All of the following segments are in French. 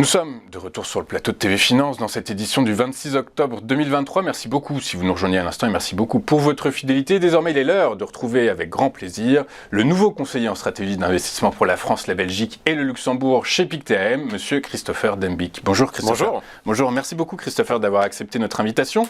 Nous sommes de retour sur le plateau de TV Finance dans cette édition du 26 octobre 2023. Merci beaucoup si vous nous rejoignez à l'instant et merci beaucoup pour votre fidélité. Désormais, il est l'heure de retrouver avec grand plaisir le nouveau conseiller en stratégie d'investissement pour la France, la Belgique et le Luxembourg chez Pictet, monsieur Christopher Dembicq. Bonjour Christopher. Bonjour. Bonjour, merci beaucoup Christopher d'avoir accepté notre invitation.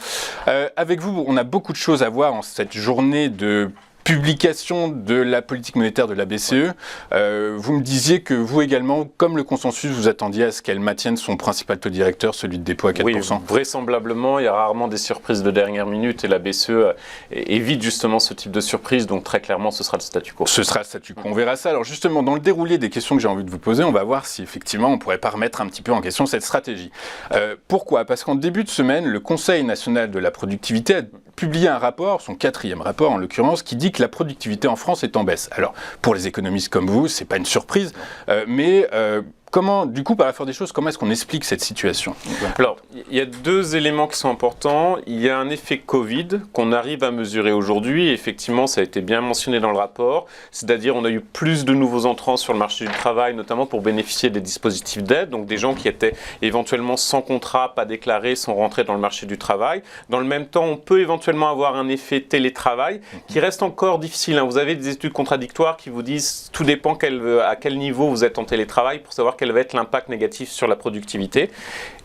Avec vous, on a beaucoup de choses à voir en cette journée de publication de la politique monétaire de la BCE. Vous me disiez que vous également, comme le consensus, vous attendiez à ce qu'elle maintienne son principal taux directeur, celui de dépôt à 4%. Oui, vraisemblablement, il y a rarement des surprises de dernière minute et la BCE évite justement ce type de surprise, donc très clairement ce sera le statu quo. Ce sera le statu quo, on verra ça. Alors justement, dans le déroulé des questions que j'ai envie de vous poser, on va voir si effectivement on ne pourrait pas remettre un petit peu en question cette stratégie. Pourquoi ? Parce qu'en début de semaine, le Conseil national de la productivité a publié un rapport, son 4e rapport en l'occurrence, qui dit que la productivité en France est en baisse. Alors, pour les économistes comme vous, c'est pas une surprise, mais comment, du coup, par la force des choses, comment est-ce qu'on explique cette situation ? Alors, il y a deux éléments qui sont importants. Il y a un effet Covid qu'on arrive à mesurer aujourd'hui. Effectivement, ça a été bien mentionné dans le rapport. C'est-à-dire, on a eu plus de nouveaux entrants sur le marché du travail, notamment pour bénéficier des dispositifs d'aide. Donc, des gens qui étaient éventuellement sans contrat, pas déclarés, sont rentrés dans le marché du travail. Dans le même temps, on peut éventuellement avoir un effet télétravail qui reste encore difficile. Vous avez des études contradictoires qui vous disent tout dépend à quel niveau vous êtes en télétravail pour savoir quel va être l'impact négatif sur la productivité.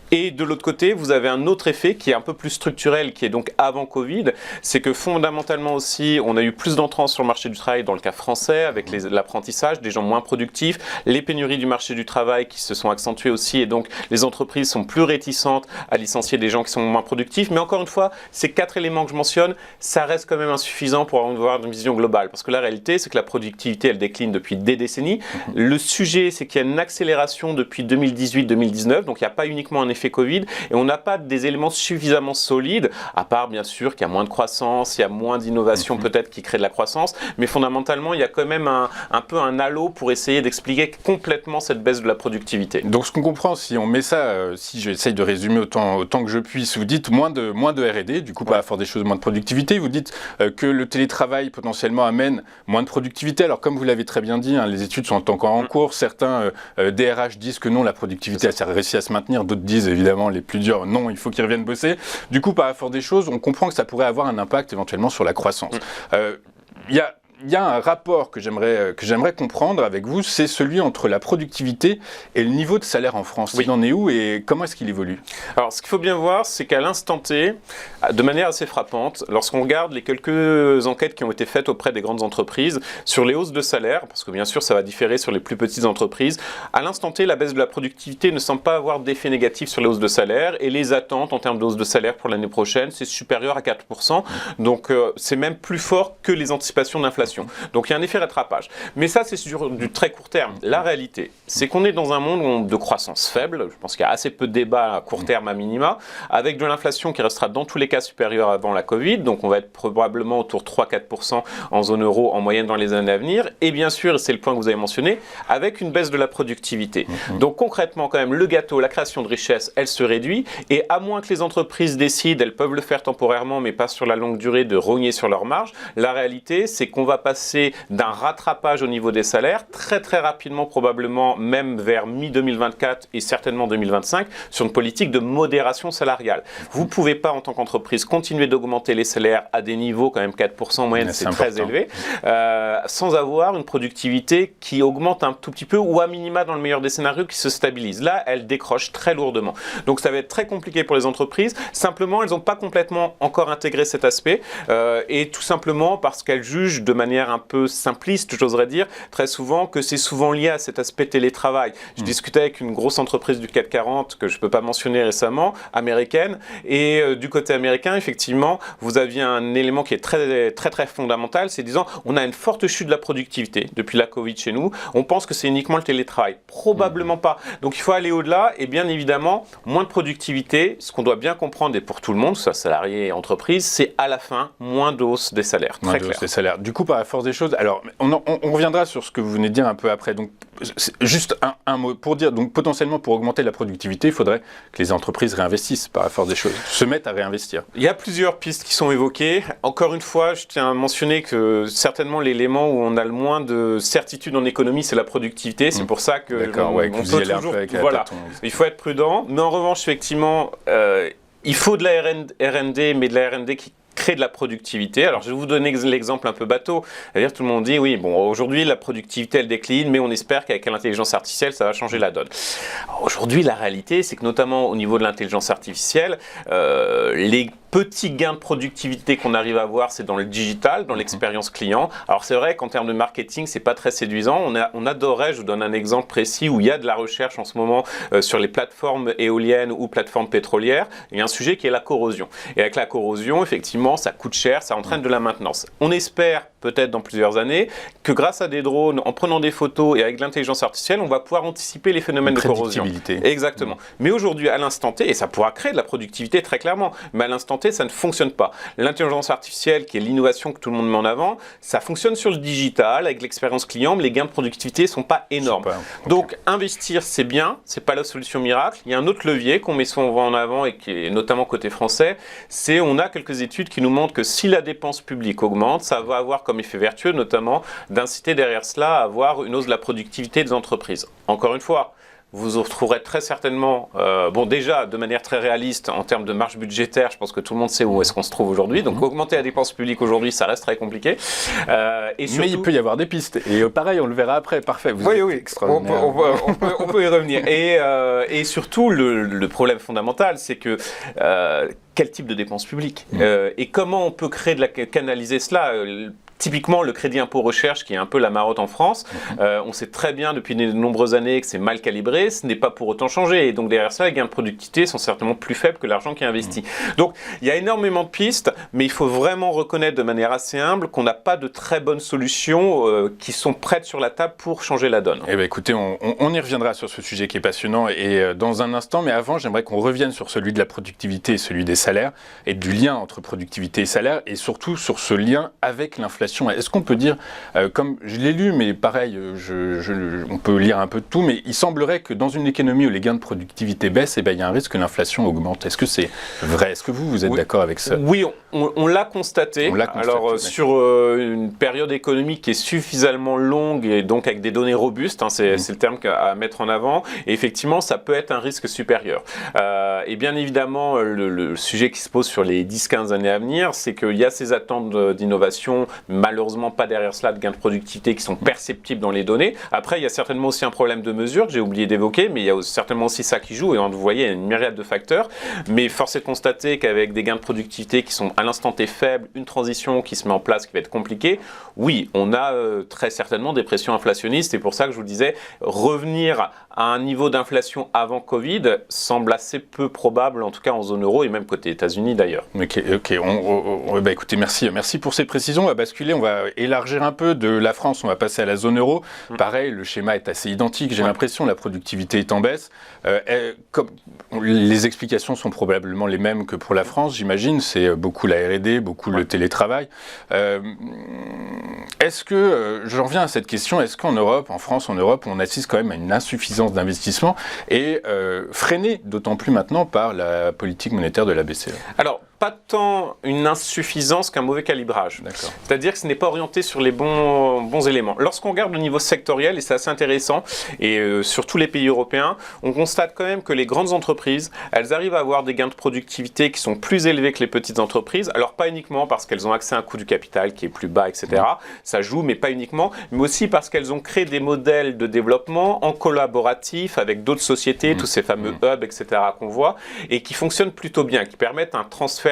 Et de l'autre côté, vous avez un autre effet qui est un peu plus structurel, qui est donc avant Covid, c'est que fondamentalement aussi, on a eu plus d'entrants sur le marché du travail dans le cas français, avec l'apprentissage, des gens moins productifs, les pénuries du marché du travail qui se sont accentuées aussi, et donc les entreprises sont plus réticentes à licencier des gens qui sont moins productifs. Mais encore une fois, ces 4 éléments que je mentionne, ça reste quand même insuffisant pour avoir une vision globale, parce que la réalité, c'est que la productivité, elle décline depuis des décennies. Le sujet, c'est qu'il y a une accélération depuis 2018-2019, donc il n'y a pas uniquement un effet Covid, et on n'a pas des éléments suffisamment solides, à part bien sûr qu'il y a moins de croissance, il y a moins d'innovation peut-être qui crée de la croissance, mais fondamentalement il y a quand même un peu un halo pour essayer d'expliquer complètement cette baisse de la productivité. Donc ce qu'on comprend, si on met ça, si j'essaye de résumer autant que je puisse, vous dites moins de R&D, du coup par la force des choses moins de productivité, vous dites que le télétravail potentiellement amène moins de productivité, alors comme vous l'avez très bien dit, les études sont encore en cours, certains DRH disent que non, la productivité a réussi à se maintenir, d'autres disent évidemment les plus durs, non, il faut qu'ils reviennent bosser. Du coup, par la force des choses, on comprend que ça pourrait avoir un impact éventuellement sur la croissance. Il y a un rapport que j'aimerais comprendre avec vous, c'est celui entre la productivité et le niveau de salaire en France. Oui. Il en est où et comment est-ce qu'il évolue ? Alors, ce qu'il faut bien voir, c'est qu'à l'instant T, de manière assez frappante, lorsqu'on regarde les quelques enquêtes qui ont été faites auprès des grandes entreprises sur les hausses de salaire, parce que bien sûr, ça va différer sur les plus petites entreprises, à l'instant T, la baisse de la productivité ne semble pas avoir d'effet négatif sur les hausses de salaire et les attentes en termes de hausse de salaire pour l'année prochaine, c'est supérieur à 4%. Donc, c'est même plus fort que les anticipations d'inflation. Donc il y a un effet rattrapage. Mais ça, c'est sur du très court terme. La réalité, c'est qu'on est dans un monde de croissance faible. Je pense qu'il y a assez peu de débats à court terme à minima, avec de l'inflation qui restera dans tous les cas supérieure avant la Covid. Donc on va être probablement autour de 3-4% en zone euro en moyenne dans les années à venir. Et bien sûr, et c'est le point que vous avez mentionné, avec une baisse de la productivité. Donc concrètement, quand même, le gâteau, la création de richesse, elle se réduit. Et à moins que les entreprises décident, elles peuvent le faire temporairement, mais pas sur la longue durée, de rogner sur leur marge. La réalité, c'est qu'on va passer d'un rattrapage au niveau des salaires très très rapidement, probablement même vers mi-2024 et certainement 2025, sur une politique de modération salariale. Vous ne pouvez pas en tant qu'entreprise continuer d'augmenter les salaires à des niveaux quand même 4% en moyenne, c'est très élevé, sans avoir une productivité qui augmente un tout petit peu ou à minima dans le meilleur des scénarios qui se stabilise. Là, elle décroche très lourdement. Donc ça va être très compliqué pour les entreprises. Simplement, elles n'ont pas complètement encore intégré cet aspect et tout simplement parce qu'elles jugent de manière un peu simpliste, j'oserais dire, très souvent, que c'est souvent lié à cet aspect télétravail. Je discutais avec une grosse entreprise du CAC 40, que je ne peux pas mentionner récemment, américaine, et du côté américain, effectivement, vous aviez un élément qui est très, très, très fondamental, c'est disant, on a une forte chute de la productivité depuis la Covid chez nous, on pense que c'est uniquement le télétravail. Probablement pas. Donc il faut aller au-delà, et bien évidemment, moins de productivité, ce qu'on doit bien comprendre, et pour tout le monde, soit salarié et entreprise, c'est à la fin, moins de hausse des salaires. Très clair. Des salaires. Du coup, par par la force des choses. Alors, on reviendra sur ce que vous venez de dire un peu après. Donc, juste un mot pour dire, donc potentiellement pour augmenter la productivité, il faudrait que les entreprises réinvestissent par la force des choses, se mettent à réinvestir. Il y a plusieurs pistes qui sont évoquées. Encore une fois, je tiens à mentionner que certainement l'élément où on a le moins de certitude en économie, c'est la productivité. C'est pour ça que on peut toujours, voilà, il faut être prudent. Mais en revanche, effectivement, il faut de la R&D, mais de la R&D qui crée de la productivité. Alors, je vais vous donner l'exemple un peu bateau. C'est-à-dire, tout le monde dit, oui, bon, aujourd'hui, la productivité, elle décline, mais on espère qu'avec l'intelligence artificielle, ça va changer la donne. Aujourd'hui, la réalité, c'est que notamment au niveau de l'intelligence artificielle, les petits gains de productivité qu'on arrive à avoir, c'est dans le digital, dans l'expérience client. Alors c'est vrai qu'en termes de marketing, c'est pas très séduisant. On adorait, je vous donne un exemple précis où il y a de la recherche en ce moment sur les plateformes éoliennes ou plateformes pétrolières. Il y a un sujet qui est la corrosion. Et avec la corrosion, effectivement, ça coûte cher, ça entraîne de la maintenance. On espère peut-être dans plusieurs années que grâce à des drones, en prenant des photos et avec de l'intelligence artificielle, on va pouvoir anticiper les phénomènes de corrosion. Exactement. Mais aujourd'hui, à l'instant T, et ça pourra créer de la productivité très clairement, mais à l'instant T, ça ne fonctionne pas. L'intelligence artificielle, qui est l'innovation que tout le monde met en avant, ça fonctionne sur le digital, avec l'expérience client, mais les gains de productivité ne sont pas énormes. Donc, investir, c'est bien, c'est pas la solution miracle. Il y a un autre levier qu'on met souvent en avant, et qui est notamment côté français, c'est on a quelques études qui nous montrent que si la dépense publique augmente, ça va avoir comme effet vertueux, notamment, d'inciter derrière cela à avoir une hausse de la productivité des entreprises. Encore une fois, vous retrouverez très certainement, déjà de manière très réaliste en termes de marge budgétaire, je pense que tout le monde sait où est-ce qu'on se trouve aujourd'hui, donc augmenter la dépense publique aujourd'hui, ça reste très compliqué. Et surtout, mais il peut y avoir des pistes, et pareil, on le verra après, parfait, vous êtes extraordinaire. On peut y revenir. Et surtout, le problème fondamental, c'est que quel type de dépenses publiques et comment on peut canaliser cela. Typiquement, le crédit impôt recherche, qui est un peu la marotte en France, on sait très bien depuis de nombreuses années que c'est mal calibré, ce n'est pas pour autant changé. Et donc derrière ça, les gains de productivité sont certainement plus faibles que l'argent qui est investi. Donc il y a énormément de pistes, mais il faut vraiment reconnaître de manière assez humble qu'on n'a pas de très bonnes solutions qui sont prêtes sur la table pour changer la donne. Eh bien, écoutez, on y reviendra sur ce sujet qui est passionnant et dans un instant, mais avant, j'aimerais qu'on revienne sur celui de la productivité et celui des salaires, et du lien entre productivité et salaire, et surtout sur ce lien avec l'inflation. Est-ce qu'on peut dire, comme je l'ai lu, mais pareil, on peut lire un peu de tout, mais il semblerait que dans une économie où les gains de productivité baissent, il y a un risque que l'inflation augmente. Est-ce que c'est vrai? Est-ce que vous êtes d'accord avec ça? Oui, on l'a constaté. Alors, sur une période économique qui est suffisamment longue et donc avec des données robustes, c'est le terme à mettre en avant, et effectivement, ça peut être un risque supérieur. Et bien évidemment, le sujet qui se pose sur les 10-15 années à venir, c'est qu'il y a ces attentes d'innovation, malheureusement pas derrière cela de gains de productivité qui sont perceptibles dans les données. Après, il y a certainement aussi un problème de mesure que j'ai oublié d'évoquer, mais il y a certainement aussi ça qui joue, et vous voyez, il y a une myriade de facteurs. Mais force est de constater qu'avec des gains de productivité qui sont à l'instant T faibles, une transition qui se met en place qui va être compliquée, oui, on a très certainement des pressions inflationnistes, et pour ça que je vous disais, revenir à un niveau d'inflation avant Covid semble assez peu probable, en tout cas en zone euro et même côté États-Unis d'ailleurs. Ok, écoutez, merci pour ces précisions. On va basculer, on va élargir un peu de la France, on va passer à la zone euro. Pareil, le schéma est assez identique, j'ai l'impression, la productivité est en baisse. Les explications sont probablement les mêmes que pour la France, j'imagine, c'est beaucoup la R&D, beaucoup le télétravail. Est-ce que, j'en reviens à cette question, est-ce qu'en Europe, en France, en Europe, on assiste quand même à une insuffisance d'investissement et freinée d'autant plus maintenant par la politique monétaire de la BCE? Alors, pas tant une insuffisance qu'un mauvais calibrage. C'est-à-dire que ce n'est pas orienté sur les bons éléments. Lorsqu'on regarde le niveau sectoriel, et c'est assez intéressant, et sur tous les pays européens, on constate quand même que les grandes entreprises, elles arrivent à avoir des gains de productivité qui sont plus élevés que les petites entreprises. Alors pas uniquement parce qu'elles ont accès à un coût du capital qui est plus bas, etc. Ça joue, mais pas uniquement, mais aussi parce qu'elles ont créé des modèles de développement en collaboratif avec d'autres sociétés, tous ces fameux hubs, etc. qu'on voit, et qui fonctionnent plutôt bien, qui permettent un transfert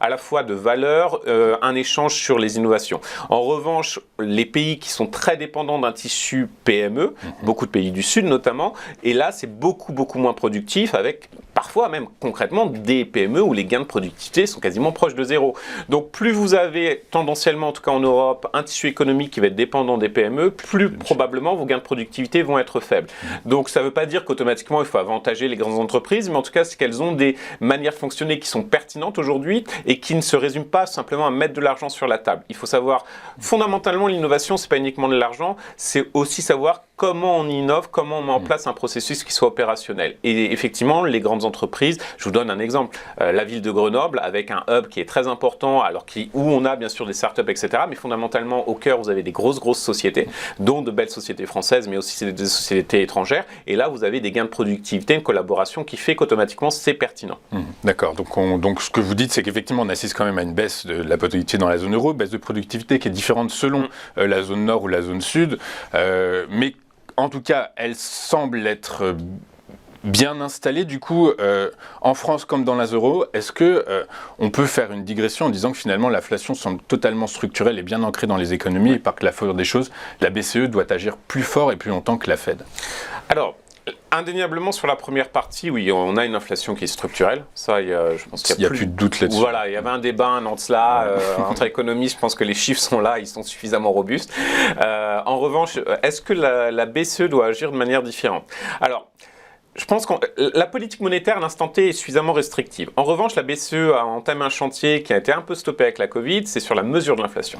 à la fois de valeur, un échange sur les innovations. En revanche, les pays qui sont très dépendants d'un tissu PME, beaucoup de pays du Sud notamment, et là c'est beaucoup moins productif avec parfois même concrètement des PME où les gains de productivité sont quasiment proches de zéro. Donc plus vous avez tendanciellement, en tout cas en Europe, un tissu économique qui va être dépendant des PME, plus probablement vos gains de productivité vont être faibles. Donc ça ne veut pas dire qu'automatiquement il faut avantager les grandes entreprises, mais en tout cas c'est qu'elles ont des manières de fonctionner qui sont pertinentes aujourd'hui aujourd'hui et qui ne se résume pas simplement à mettre de l'argent sur la table. Il faut savoir, fondamentalement, l'innovation, c'est pas uniquement de l'argent, c'est aussi savoir comment on innove, comment on met en place un processus qui soit opérationnel. Et effectivement, les grandes entreprises, je vous donne un exemple, la ville de Grenoble, avec un hub qui est très important, où on a bien sûr des startups, etc., mais fondamentalement, au cœur, vous avez des grosses sociétés, dont de belles sociétés françaises, mais aussi des sociétés étrangères, et là, vous avez des gains de productivité, une collaboration qui fait qu'automatiquement, c'est pertinent. D'accord, donc ce que vous dites, c'est qu'effectivement, on assiste quand même à une baisse de la productivité dans la zone euro, baisse de productivité qui est différente selon la zone nord ou la zone sud, mais en tout cas, elle semble être bien installée. Du coup, en France comme dans la zone euro, est-ce que on peut faire une digression en disant que finalement l'inflation semble totalement structurelle et bien ancrée dans les économies et par que la force des choses, la BCE doit agir plus fort et plus longtemps que la Fed? Alors, indéniablement, sur la première partie, oui, on a une inflation qui est structurelle. Ça, je pense qu'il n'y a plus de doute là-dessus. Voilà, il y avait un débat un an de cela entre économistes. Je pense que les chiffres sont là, ils sont suffisamment robustes. En revanche, est-ce que la BCE doit agir de manière différente? Alors, je pense que la politique monétaire à l'instant T est suffisamment restrictive. En revanche, la BCE a entamé un chantier qui a été un peu stoppé avec la Covid, c'est sur la mesure de l'inflation.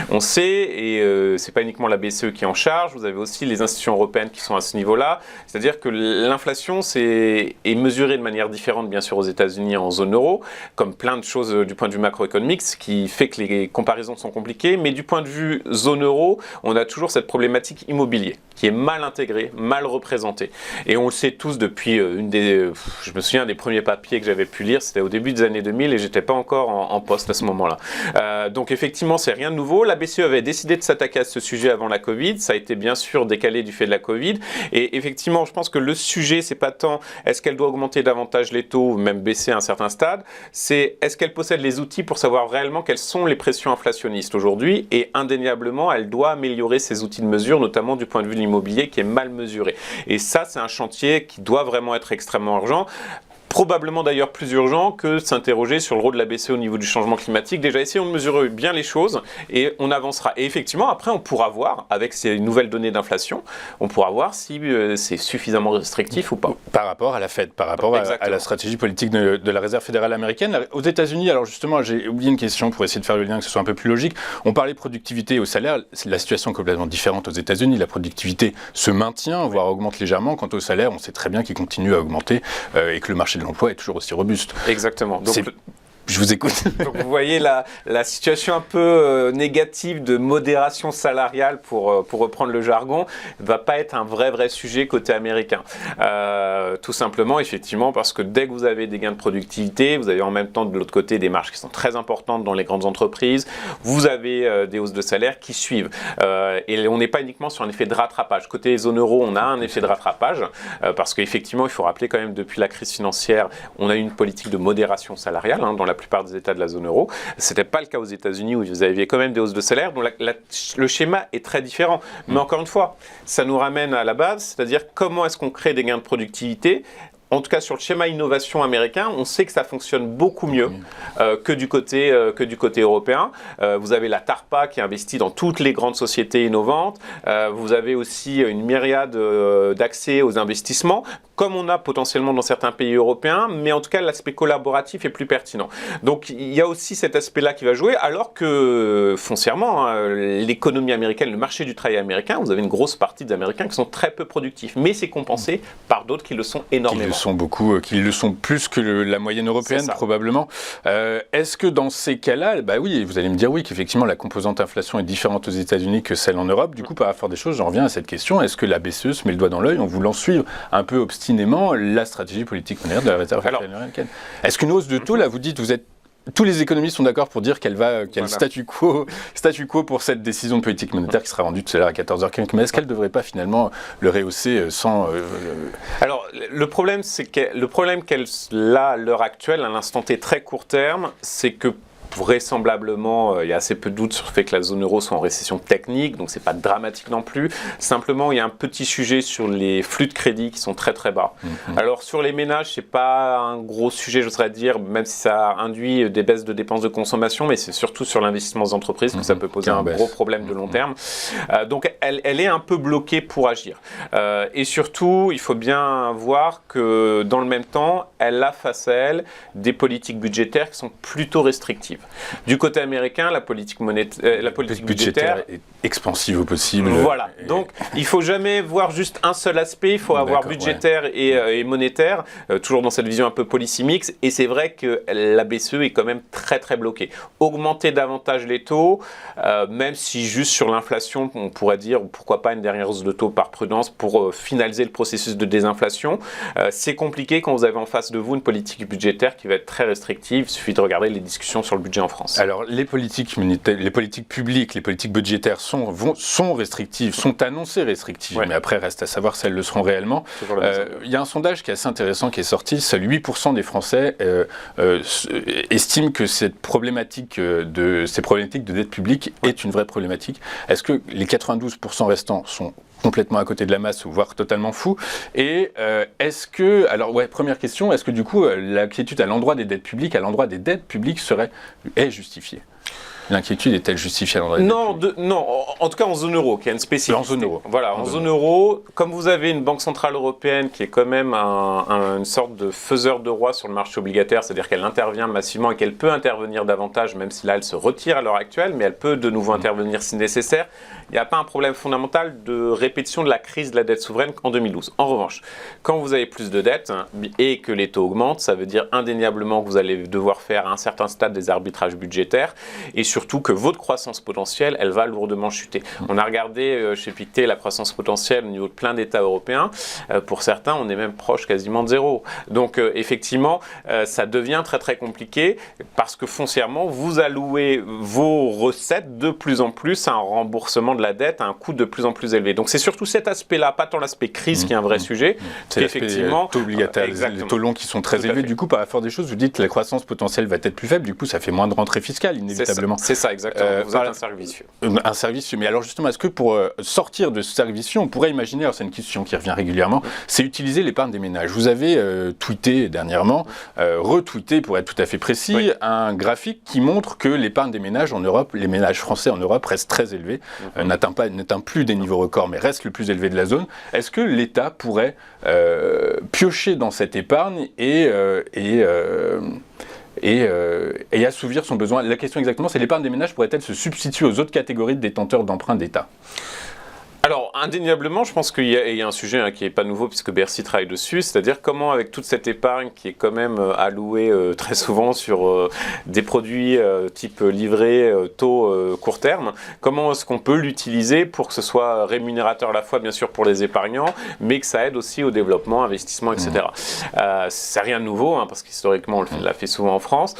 On sait, et c'est pas uniquement la BCE qui est en charge, vous avez aussi les institutions européennes qui sont à ce niveau-là, c'est-à-dire que l'inflation est mesurée de manière différente, bien sûr, aux États-Unis et en zone euro, comme plein de choses du point de vue macroéconomique, ce qui fait que les comparaisons sont compliquées, mais du point de vue zone euro, on a toujours cette problématique immobilier qui est mal intégrée, mal représentée. Et on le sait tous depuis je me souviens des premiers papiers que j'avais pu lire, c'était au début des années 2000 et j'étais pas encore en poste à ce moment-là. Donc effectivement, c'est rien de nouveau. La BCE avait décidé de s'attaquer à ce sujet avant la Covid. Ça a été bien sûr décalé du fait de la Covid. Et effectivement, je pense que le sujet, c'est pas tant est-ce qu'elle doit augmenter davantage les taux ou même baisser à un certain stade, c'est est-ce qu'elle possède les outils pour savoir réellement quelles sont les pressions inflationnistes aujourd'hui, et indéniablement, elle doit améliorer ses outils de mesure, notamment du point de vue de l'immobilier qui est mal mesuré. Et ça, c'est un chantier qui doit vraiment être extrêmement urgent. Probablement d'ailleurs plus urgent que de s'interroger sur le rôle de la BCE au niveau du changement climatique. Déjà, essayons de mesurer bien les choses et on avancera. Et effectivement, après, on pourra voir, avec ces nouvelles données d'inflation, on pourra voir si c'est suffisamment restrictif ou pas. Par rapport à la Fed, par rapport à la stratégie politique de la Réserve fédérale américaine. Aux États-Unis, alors justement, j'ai oublié une question pour essayer de faire le lien, que ce soit un peu plus logique. On parlait de productivité et au salaire. La situation est complètement différente aux États-Unis. La productivité se maintient, voire augmente légèrement. Quant au salaire, on sait très bien qu'il continue à augmenter et que le marché de l'emploi est toujours aussi robuste. Exactement. Donc, je vous écoute. Donc vous voyez la situation un peu négative de modération salariale, pour reprendre le jargon, ne va pas être un vrai sujet côté américain. Tout simplement, effectivement, parce que dès que vous avez des gains de productivité, vous avez en même temps de l'autre côté des marges qui sont très importantes dans les grandes entreprises, vous avez des hausses de salaire qui suivent. Et on n'est pas uniquement sur un effet de rattrapage. Côté zone euro, on a un effet de rattrapage, parce qu'effectivement, il faut rappeler quand même, depuis la crise financière, on a eu une politique de modération salariale dans la plupart des États de la zone euro. Ce n'était pas le cas aux États-Unis où vous aviez quand même des hausses de salaire. Donc le schéma est très différent. Mais encore une fois, ça nous ramène à la base, c'est-à-dire comment est-ce qu'on crée des gains de productivité. En tout cas, sur le schéma innovation américain, on sait que ça fonctionne beaucoup mieux que du côté européen. Vous avez la TARPA qui investit dans toutes les grandes sociétés innovantes. Vous avez aussi une myriade d'accès aux investissements, comme on a potentiellement dans certains pays européens, mais en tout cas, l'aspect collaboratif est plus pertinent. Donc, il y a aussi cet aspect-là qui va jouer, alors que, foncièrement, l'économie américaine, le marché du travail américain, vous avez une grosse partie des Américains qui sont très peu productifs, mais c'est compensé par d'autres qui le sont énormément. Qui le sont plus que la moyenne européenne, probablement. Est-ce que dans ces cas-là, bah oui, vous allez me dire oui, qu'effectivement la composante inflation est différente aux États-Unis que celle en Europe. Du coup, par la force des choses, j'en reviens à cette question. Est-ce que la BCE se met le doigt dans l'œil en voulant suivre un peu obstinément la stratégie politique monétaire de la Réserve fédérale américaine? Est-ce qu'une hausse de taux, là, vous dites, tous les économistes sont d'accord pour dire qu'il y a le statu quo pour cette décision de politique monétaire qui sera rendue tout à l'heure à 14h15. Mais est-ce qu'elle ne devrait pas finalement le rehausser sans... Alors, le problème qu'elle a à l'heure actuelle, à l'instant T très court terme, c'est que vraisemblablement, il y a assez peu de doutes sur le fait que la zone euro soit en récession technique, donc c'est pas dramatique non plus. Simplement, il y a un petit sujet sur les flux de crédit qui sont très très bas. Alors sur les ménages, c'est pas un gros sujet, j'oserais dire, même si ça induit des baisses de dépenses de consommation, mais c'est surtout sur l'investissement des entreprises que ça peut poser un gros problème de long terme. Donc elle est un peu bloquée pour agir. Et surtout, il faut bien voir que dans le même temps, elle a face à elle des politiques budgétaires qui sont plutôt restrictives. Du côté américain, la politique budgétaire est expansive au possible. Voilà. Donc, il ne faut jamais voir juste un seul aspect. Il faut avoir budgétaire et monétaire, toujours dans cette vision un peu policy mix. Et c'est vrai que la BCE est quand même très, très bloquée. Augmenter davantage les taux, même si juste sur l'inflation, on pourrait dire pourquoi pas une dernière hausse de taux par prudence pour finaliser le processus de désinflation. C'est compliqué quand vous avez en face de vous une politique budgétaire qui va être très restrictive. Il suffit de regarder les discussions sur le budget en France. Alors, les politiques publiques, les politiques budgétaires sont restrictives, sont annoncées restrictives, mais après, reste à savoir si elles le seront réellement. Il y a un sondage qui est assez intéressant qui est sorti. Seuls 8% des Français estiment que ces problématiques de dette publique est une vraie problématique. Est-ce que les 92% restants sont complètement à côté de la masse, voire totalement fou? Et première question, est-ce que du coup, l'inquiétude à l'endroit des dettes publiques, est justifiée? L'inquiétude est-elle justifiée à l'endroit des dettes publiques? Non, en tout cas en zone euro, qui a une spécificité. En zone euro. Voilà, en zone euro, comme vous avez une banque centrale européenne qui est quand même une sorte de faiseur de roi sur le marché obligataire, c'est-à-dire qu'elle intervient massivement et qu'elle peut intervenir davantage, même si là elle se retire à l'heure actuelle, mais elle peut de nouveau intervenir si nécessaire. Il n'y a pas un problème fondamental de répétition de la crise de la dette souveraine en 2012. En revanche, quand vous avez plus de dettes et que les taux augmentent, ça veut dire indéniablement que vous allez devoir faire à un certain stade des arbitrages budgétaires et surtout que votre croissance potentielle, elle va lourdement chuter. On a regardé chez Pictet la croissance potentielle au niveau de plein d'États européens. Pour certains, on est même proche quasiment de zéro. Donc effectivement, ça devient très très compliqué parce que foncièrement, vous allouez vos recettes de plus en plus à un remboursement de la dette à un coût de plus en plus élevé. Donc c'est surtout cet aspect-là, pas tant l'aspect crise qui est un vrai sujet. C'est effectivement taux obligataire, les taux longs qui sont très élevés. Du coup, par la force des choses, vous dites que la croissance potentielle va être plus faible. Du coup, ça fait moins de rentrée fiscale, inévitablement. C'est ça, exactement. Vous êtes un cercle vicieux. Un cercle vicieux. Mais alors justement, est-ce que pour sortir de ce cercle vicieux, on pourrait imaginer, alors c'est une question qui revient régulièrement, c'est utiliser l'épargne des ménages. Vous avez tweeté dernièrement, retweeté pour être tout à fait précis, un graphique qui montre que l'épargne des ménages en Europe, les ménages français en Europe restent très élevés, n'atteint plus des niveaux records, mais reste le plus élevé de la zone. Est-ce que l'État pourrait piocher dans cette épargne et assouvir son besoin? La question exactement, c'est l'épargne des ménages pourrait-elle se substituer aux autres catégories de détenteurs d'emprunts d'État? Alors, indéniablement, je pense qu'il y a un sujet qui n'est pas nouveau puisque Bercy travaille dessus, c'est-à-dire comment, avec toute cette épargne qui est quand même allouée très souvent sur des produits type livret, taux court terme, comment est-ce qu'on peut l'utiliser pour que ce soit rémunérateur à la fois, bien sûr, pour les épargnants, mais que ça aide aussi au développement, investissement, etc. C'est rien de nouveau, parce qu'historiquement, on l'a fait souvent en France.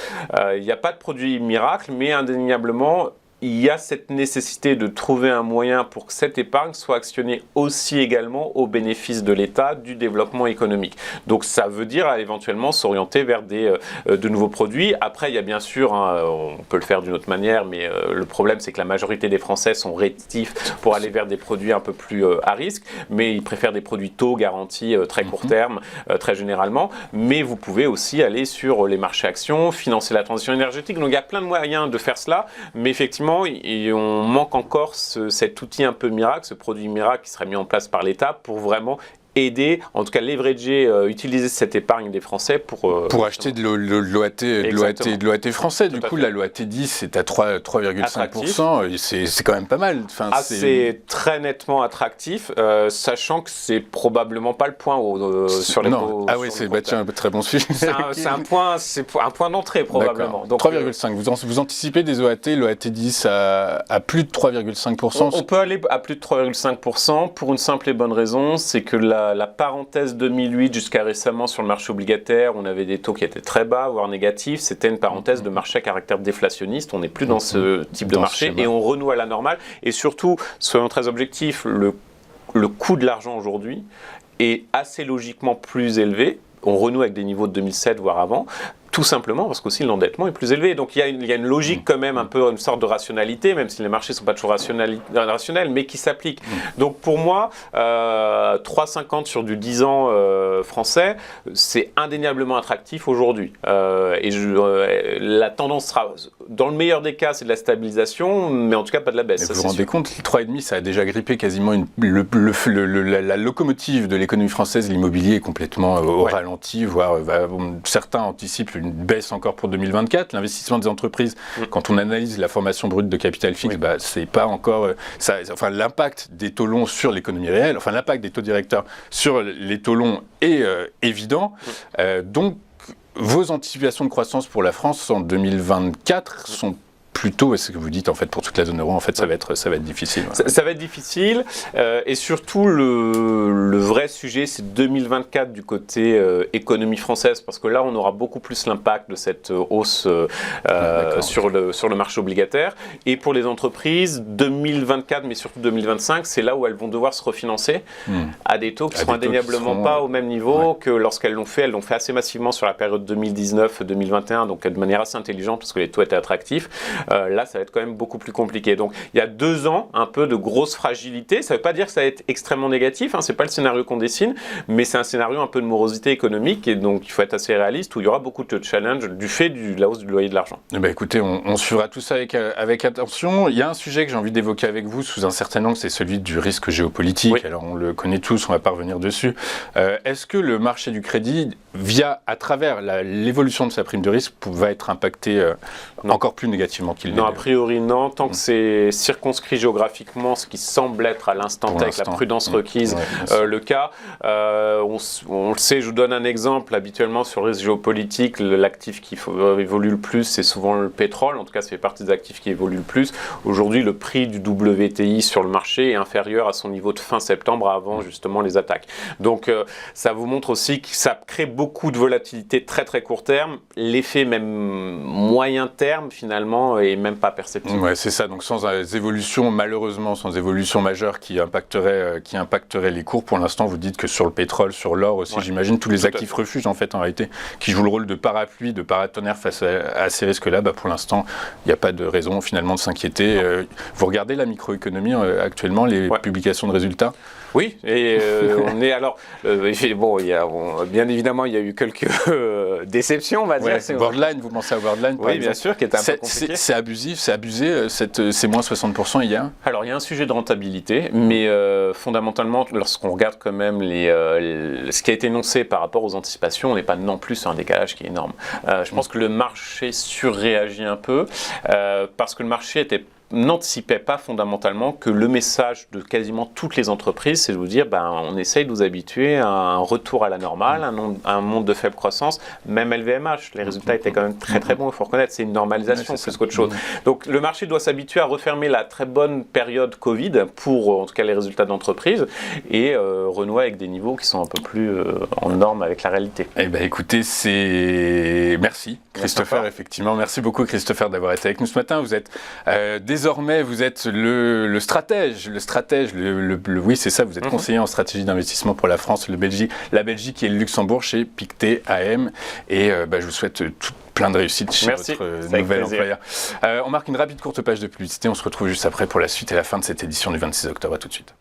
Il n'y a pas de produit miracle, mais indéniablement, il y a cette nécessité de trouver un moyen pour que cette épargne soit actionnée aussi également au bénéfice de l'État, du développement économique. Donc ça veut dire éventuellement s'orienter vers de nouveaux produits. Après, il y a bien sûr, on peut le faire d'une autre manière, mais le problème c'est que la majorité des Français sont rétifs pour aller vers des produits un peu plus à risque, mais ils préfèrent des produits taux garantis très court terme, très généralement. Mais vous pouvez aussi aller sur les marchés actions, financer la transition énergétique. Donc il y a plein de moyens de faire cela, mais effectivement, on manque encore cet outil un peu miracle, ce produit miracle qui serait mis en place par l'État pour vraiment aider, en tout cas leverager, utiliser cette épargne des Français pour acheter de l'OAT français. Du coup, la l'OAT 10 est à 3,5%, c'est quand même pas mal. Enfin, c'est très nettement attractif, sachant que c'est probablement pas le point sur les taux. Ah oui, c'est un très bon sujet. C'est un point d'entrée probablement. 3,5. Vous anticipez des l'OAT 10 à plus de 3,5%? On peut aller à plus de 3,5% pour une simple et bonne raison, c'est que la parenthèse 2008 jusqu'à récemment sur le marché obligataire, on avait des taux qui étaient très bas, voire négatifs. C'était une parenthèse de marché à caractère déflationniste. On n'est plus dans ce type de marché et on renoue à la normale. Et surtout, soyons très objectifs, le coût de l'argent aujourd'hui est assez logiquement plus élevé. On renoue avec des niveaux de 2007, voire avant. tout simplement parce qu'aussi l'endettement est plus élevé. Donc il y a une logique quand même, un peu une sorte de rationalité, même si les marchés ne sont pas toujours rationnels, mais qui s'applique. Donc pour moi, 3,50 sur du 10 ans français, c'est indéniablement attractif aujourd'hui. La tendance sera, dans le meilleur des cas, c'est de la stabilisation, mais en tout cas pas de la baisse. Vous vous rendez compte, 3,5, ça a déjà grippé quasiment la locomotive de l'économie française, l'immobilier est complètement au ralenti, voire certains anticipent une baisse encore pour 2024. L'investissement des entreprises, quand on analyse la formation brute de capital fixe, c'est pas encore l'impact des taux longs sur l'économie réelle, l'impact des taux directeurs sur les taux longs est évident. Donc vos anticipations de croissance pour la France en 2024 sont plutôt, est-ce que vous dites en fait pour toute la zone euro, en fait ça va être difficile. Ça va être difficile et surtout le vrai sujet c'est 2024 du côté économie française, parce que là on aura beaucoup plus l'impact de cette hausse sur le marché obligataire, et pour les entreprises 2024 mais surtout 2025 c'est là où elles vont devoir se refinancer à des taux qui seront indéniablement pas au même niveau que lorsqu'elles l'ont fait. Elles l'ont fait assez massivement sur la période 2019-2021, donc de manière assez intelligente parce que les taux étaient attractifs. Là, ça va être quand même beaucoup plus compliqué. Donc, il y a 2 ans, un peu de grosse fragilité. Ça ne veut pas dire que ça va être extrêmement négatif. Ce n'est pas le scénario qu'on dessine, mais c'est un scénario un peu de morosité économique. Et donc, il faut être assez réaliste, où il y aura beaucoup de challenges du fait de la hausse du loyer de l'argent. Écoutez, on suivra tout ça avec attention. Il y a un sujet que j'ai envie d'évoquer avec vous sous un certain angle, c'est celui du risque géopolitique. Oui. Alors, on le connaît tous, on ne va pas revenir dessus. Est-ce que le marché du crédit, à travers l'évolution de sa prime de risque, va être impacté encore plus négativement qu'il l'est? Non, a priori non, tant que c'est circonscrit géographiquement, ce qui semble être à l'instant T avec la prudence requise le cas. On le sait, je vous donne un exemple, habituellement sur le risque géopolitique, l'actif qui évolue le plus, c'est souvent le pétrole, en tout cas ça fait partie des actifs qui évoluent le plus. Aujourd'hui, le prix du WTI sur le marché est inférieur à son niveau de fin septembre, avant justement les attaques. Donc ça vous montre aussi que ça crée beaucoup de volatilité très très court terme, l'effet même moyen terme finalement est même pas perceptible. Ouais, c'est ça. Donc sans évolution, malheureusement, sans évolution majeure qui impacterait les cours. Pour l'instant, vous dites que sur le pétrole, sur l'or aussi, j'imagine, tous les actifs refuges en réalité, qui jouent le rôle de parapluie, de paratonnerre face à ces risques-là. Pour l'instant, il n'y a pas de raison finalement de s'inquiéter. Vous regardez la microéconomie actuellement, les publications de résultats? Oui, et on est alors bien évidemment il y a eu quelques déceptions, on va dire. Worldline, vous pensez à Worldline par exemple? Bien sûr, qui était un peu compliqué. C'est abusif, c'est abusé, ces moins 60% hier? Alors il y a un sujet de rentabilité, mais fondamentalement, lorsqu'on regarde quand même ce qui a été énoncé par rapport aux anticipations, on n'est pas non plus sur un décalage qui est énorme. Je pense que le marché surréagit un peu, parce que le marché n'anticipait pas fondamentalement que le message de quasiment toutes les entreprises, c'est de vous dire on essaye de vous habituer à un retour à la normale, un monde de faible croissance, même LVMH, les résultats étaient quand même très très bons, il faut reconnaître, c'est une normalisation plus qu'autre chose. Donc le marché doit s'habituer à refermer la très bonne période Covid pour en tout cas les résultats d'entreprise et renouer avec des niveaux qui sont un peu plus en norme avec la réalité. Écoutez, merci Christopher, effectivement, merci beaucoup Christopher d'avoir été avec nous ce matin. Vous êtes désormais, vous êtes le stratège, oui c'est ça, vous êtes conseiller en stratégie d'investissement pour la France, la Belgique et le Luxembourg chez Pictet AM, et je vous souhaite plein de réussite chez votre nouvel employeur. On marque une rapide courte page de publicité, on se retrouve juste après pour la suite et la fin de cette édition du 26 octobre, à tout de suite.